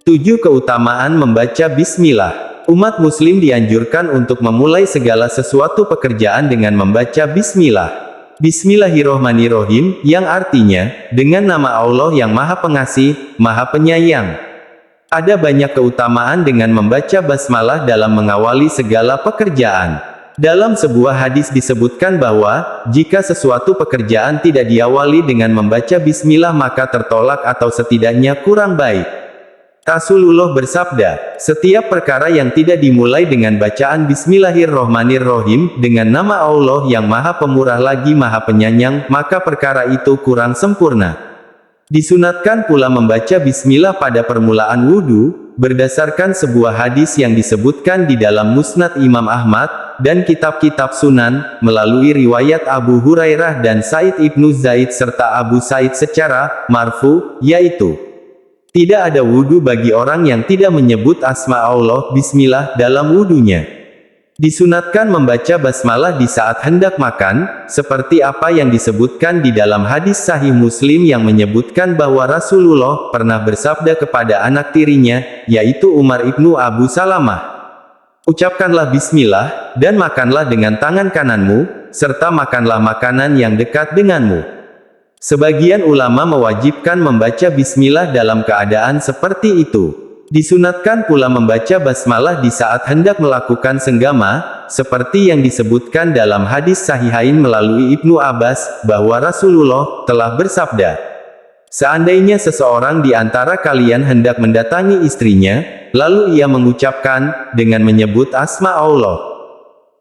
7. Keutamaan membaca Bismillah. Umat muslim dianjurkan untuk memulai segala sesuatu pekerjaan dengan membaca Bismillah. Bismillahirrohmanirrohim, yang artinya, dengan nama Allah yang Maha Pengasih, Maha Penyayang. Ada banyak keutamaan dengan membaca basmalah dalam mengawali segala pekerjaan. Dalam sebuah hadis disebutkan bahwa, jika sesuatu pekerjaan tidak diawali dengan membaca bismillah maka tertolak atau setidaknya kurang baik. Rasulullah bersabda, setiap perkara yang tidak dimulai dengan bacaan Bismillahirrohmanirrohim, dengan nama Allah yang Maha Pemurah lagi Maha Penyayang, maka perkara itu kurang sempurna. Disunatkan pula membaca Bismillah pada permulaan wudhu, berdasarkan sebuah hadis yang disebutkan di dalam Musnad Imam Ahmad, dan kitab-kitab sunan, melalui riwayat Abu Hurairah dan Said ibnu Zaid serta Abu Said secara marfu, yaitu, tidak ada wudhu bagi orang yang tidak menyebut asma Allah, Bismillah, dalam wudhunya. Disunatkan membaca basmalah di saat hendak makan, seperti apa yang disebutkan di dalam hadis Sahih Muslim yang menyebutkan bahwa Rasulullah pernah bersabda kepada anak tirinya, yaitu Umar ibnu Abu Salamah, ucapkanlah Bismillah, dan makanlah dengan tangan kananmu, serta makanlah makanan yang dekat denganmu. Sebagian ulama mewajibkan membaca Bismillah dalam keadaan seperti itu. Disunatkan pula membaca basmalah di saat hendak melakukan senggama, seperti yang disebutkan dalam hadis Sahihain melalui Ibnu Abbas, bahwa Rasulullah telah bersabda, seandainya seseorang di antara kalian hendak mendatangi istrinya, lalu ia mengucapkan, dengan menyebut asma Allah,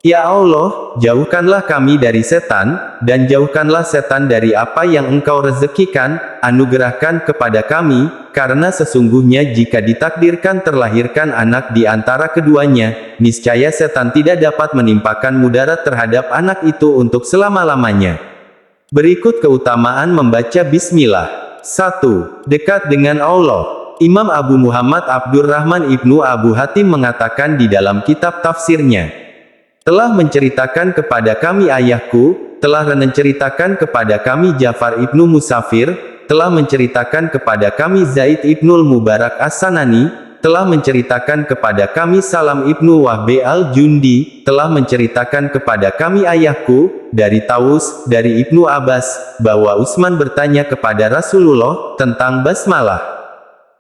ya Allah, jauhkanlah kami dari setan, dan jauhkanlah setan dari apa yang Engkau rezekikan, anugerahkan kepada kami, karena sesungguhnya jika ditakdirkan terlahirkan anak di antara keduanya, niscaya setan tidak dapat menimpakan mudarat terhadap anak itu untuk selama-lamanya. Berikut keutamaan membaca Bismillah. 1. Dekat dengan Allah. Imam Abu Muhammad Abdurrahman ibnu Abu Hatim mengatakan di dalam kitab tafsirnya, telah menceritakan kepada kami ayahku, telah menceritakan kepada kami Ja'far ibnu Musafir, telah menceritakan kepada kami Zaid ibnul Mubarak As-Sanani, telah menceritakan kepada kami Salam ibnu Wahbe al-Jundi, telah menceritakan kepada kami ayahku, dari Taus, dari Ibnu Abbas, bahwa Utsman bertanya kepada Rasulullah, tentang basmalah.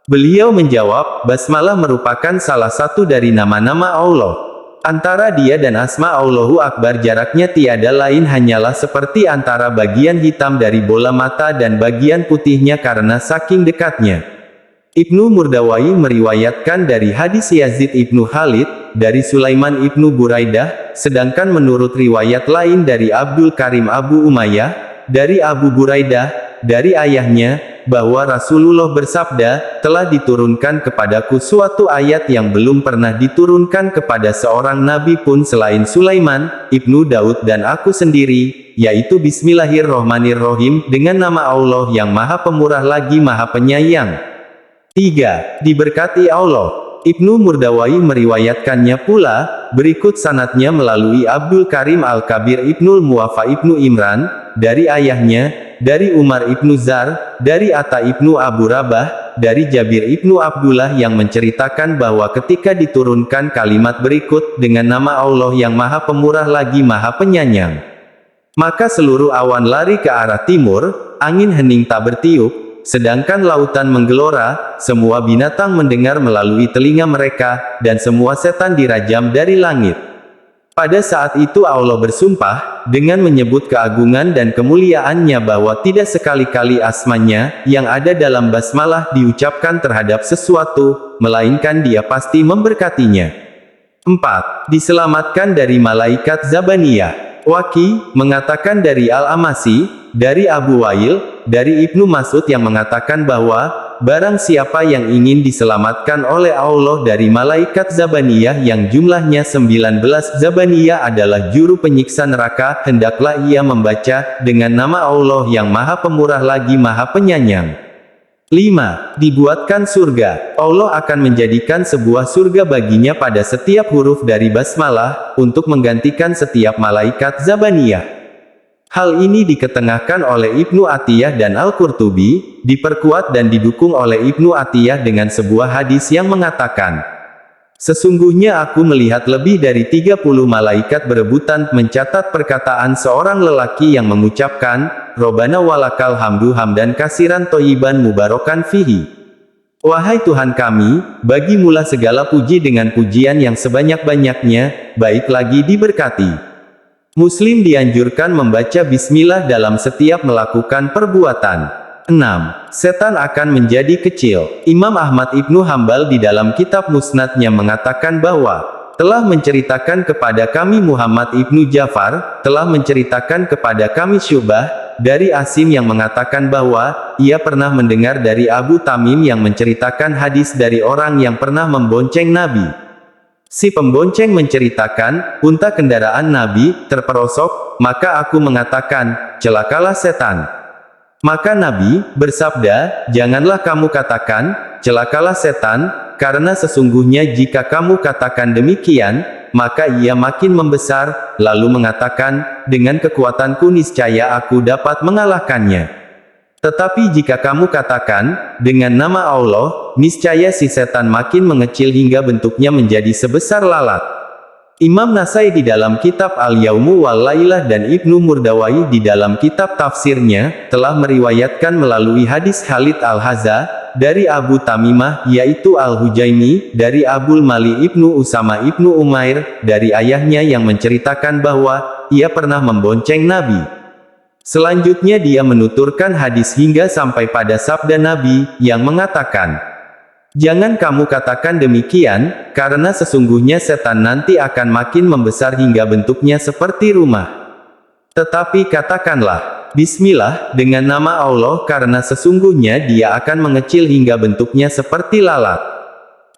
Beliau menjawab, basmalah merupakan salah satu dari nama-nama Allah. Antara dia dan asma Allahu Akbar jaraknya tiada lain hanyalah seperti antara bagian hitam dari bola mata dan bagian putihnya karena saking dekatnya. Ibnu Murdawai meriwayatkan dari hadis Yazid ibnu Khalid, dari Sulaiman ibnu Buraidah, sedangkan menurut riwayat lain dari Abdul Karim Abu Umayyah, dari Abu Buraidah, dari ayahnya, bahwa Rasulullah bersabda, telah diturunkan kepadaku suatu ayat yang belum pernah diturunkan kepada seorang nabi pun selain Sulaiman, Ibnu Daud dan aku sendiri, yaitu Bismillahirrohmanirrohim, dengan nama Allah yang Maha Pemurah lagi Maha Penyayang. 3. Diberkati Allah. Ibnu Murdawai meriwayatkannya pula, berikut sanadnya melalui Abdul Karim Al-Kabir Ibnul Muwafa Ibnu Imran, dari ayahnya, dari Umar Ibnu Zar, dari Atta Ibnu Abu Rabah, dari Jabir Ibnu Abdullah yang menceritakan bahwa ketika diturunkan kalimat berikut, dengan nama Allah yang Maha Pemurah lagi Maha Penyayang, maka seluruh awan lari ke arah timur, angin hening tak bertiup, sedangkan lautan menggelora, semua binatang mendengar melalui telinga mereka, dan semua setan dirajam dari langit. Pada saat itu Allah bersumpah, dengan menyebut keagungan dan kemuliaannya bahwa tidak sekali-kali asmanya, yang ada dalam basmalah diucapkan terhadap sesuatu, melainkan dia pasti memberkatinya. 4. Diselamatkan dari malaikat Zabaniyah. Waki, mengatakan dari Al-Amasi, dari Abu Wail, dari Ibnu Mas'ud yang mengatakan bahwa, barang siapa yang ingin diselamatkan oleh Allah dari malaikat Zabaniyah yang jumlahnya 19, Zabaniyah adalah juru penyiksa neraka, hendaklah ia membaca, dengan nama Allah yang Maha Pemurah lagi Maha Penyayang. 5. Dibuatkan surga. Allah akan menjadikan sebuah surga baginya pada setiap huruf dari basmalah, untuk menggantikan setiap malaikat Zabaniyah. Hal ini diketengahkan oleh Ibnu Atiyah dan Al-Qurtubi, diperkuat dan didukung oleh Ibnu Atiyah dengan sebuah hadis yang mengatakan, "Sesungguhnya aku melihat lebih dari 30 malaikat berebutan mencatat perkataan seorang lelaki yang mengucapkan, Robbana walakal hamdu hamdan kasiran thayyiban mubarakan fihi. Wahai Tuhan kami, bagimulah segala puji dengan pujian yang sebanyak-banyaknya, baik lagi diberkati." Muslim dianjurkan membaca bismillah dalam setiap melakukan perbuatan. 6. Setan akan menjadi kecil. Imam Ahmad Ibnu Hambal di dalam kitab Musnadnya mengatakan bahwa, telah menceritakan kepada kami Muhammad Ibnu Ja'far, telah menceritakan kepada kami Syu'bah, dari Asim yang mengatakan bahwa, ia pernah mendengar dari Abu Tamim yang menceritakan hadis dari orang yang pernah membonceng Nabi. Si pembonceng menceritakan, unta kendaraan Nabi, terperosok, maka aku mengatakan, celakalah setan. Maka Nabi, bersabda, janganlah kamu katakan, celakalah setan, karena sesungguhnya jika kamu katakan demikian, maka ia makin membesar, lalu mengatakan, dengan kekuatanku niscaya aku dapat mengalahkannya. Tetapi jika kamu katakan, dengan nama Allah, niscaya si setan makin mengecil hingga bentuknya menjadi sebesar lalat. Imam Nasai di dalam kitab Al-Yaumu wal Lailah dan Ibnu Murdawai di dalam kitab tafsirnya, telah meriwayatkan melalui hadis Khalid Al-Hazza, dari Abu Tamimah, yaitu Al-Hujaimi, dari Abul Mali Ibnu Usama Ibnu Umair, dari ayahnya yang menceritakan bahwa, ia pernah membonceng Nabi. Selanjutnya dia menuturkan hadis hingga sampai pada sabda Nabi, yang mengatakan, jangan kamu katakan demikian, karena sesungguhnya setan nanti akan makin membesar hingga bentuknya seperti rumah. Tetapi katakanlah, Bismillah, dengan nama Allah karena sesungguhnya dia akan mengecil hingga bentuknya seperti lalat.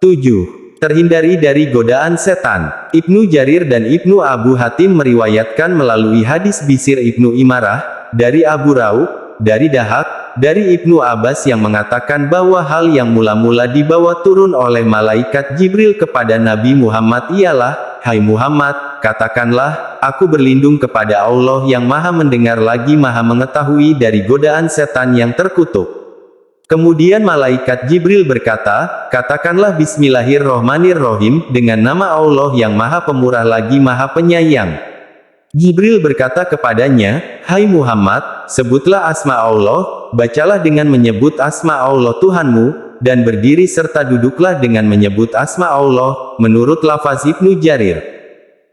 7. Terhindari dari godaan setan. Ibnu Jarir dan Ibnu Abu Hatim meriwayatkan melalui hadis Bisir Ibnu Imarah, dari Abu Rauh, dari Dahak, dari Ibnu Abbas yang mengatakan bahwa hal yang mula-mula dibawa turun oleh malaikat Jibril kepada Nabi Muhammad ialah, hai Muhammad, katakanlah, aku berlindung kepada Allah yang maha mendengar lagi maha mengetahui dari godaan setan yang terkutuk. Kemudian malaikat Jibril berkata, katakanlah Bismillahirrohmanirrohim, dengan nama Allah yang maha pemurah lagi maha penyayang. Jibril berkata kepadanya, hai Muhammad, sebutlah asma Allah, bacalah dengan menyebut asma Allah Tuhanmu, dan berdiri serta duduklah dengan menyebut asma Allah, menurut lafaz Ibnu Jarir.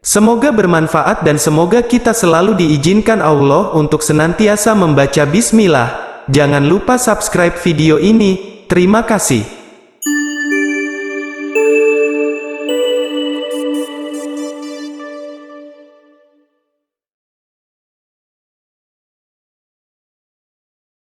Semoga bermanfaat dan semoga kita selalu diizinkan Allah untuk senantiasa membaca bismillah. Jangan lupa subscribe video ini. Terima kasih.